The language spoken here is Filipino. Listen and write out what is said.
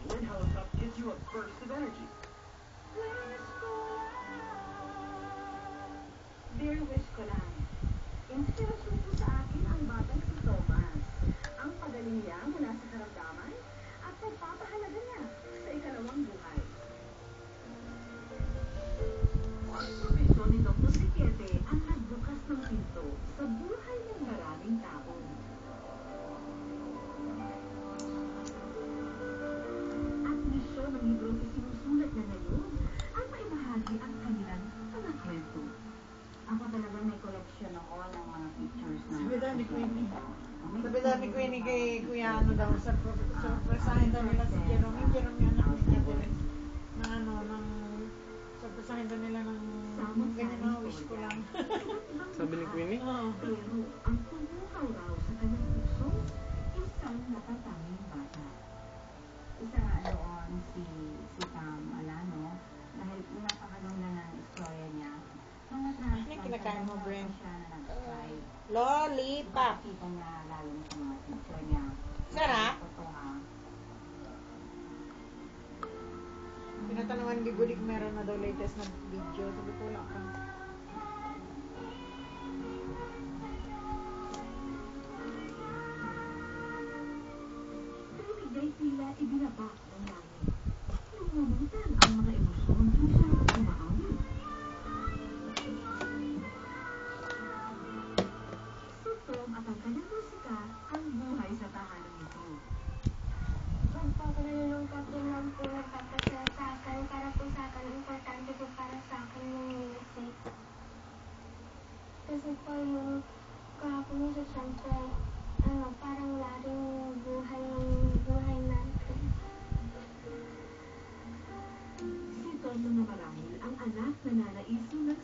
One helicopter gives you a burst of energy. Dear wish ko lang. Inspirasyon po sa akin ang batang si Thomas. Ang pagaling niya mula sa karamdaman at pagpapahalaga niya sa ikalawang buhay. Ang propisyon ni Dr. Riquete ang nagbukas ng pinto sa buhay ng maraming tao. At misyon ng librong isinusulat na ngayon ang maibahagi ang kanilang mga kwento. Ako talaga may collection ako ng mga pictures na... Sabi daw ni Queenie kay Kuya ano daw, surpresahin daw nila si Jerome. Yung Jerome yung anak niya din. Surpresahin daw nila ng ganyan na wish ko lang. Sabi ni Queenie? Oo. Pero ang pumuhaw raw sa kanyang puso, isang natatanging bata. Isa doon si Tam Alano, dahil napakaganda ng istorya niya. Ano yung kinakain mo, Brent? Siya na nag-try. Lollipop. Kita niya lalo sa mga teacher niya. Sarap? Totoo. Pinatanungan ni Budik meron na daw latest na video. Sabi ko wala pa. Tumigay tila ibinaba ng langit. Lumulutan ang mga emosyon puso umaawi. Si Tom at ang kanyang musika ang buhay sa tahanan nito. Pag nalulungkot din lang po nagpapasaya sa akin, para po sa akin, importante po para sa akin yung music. Kasi po yung kahapon yung sa siyempre, parang wala rin buhay natin. Si Tom na marahil ang anak na nanaiso ng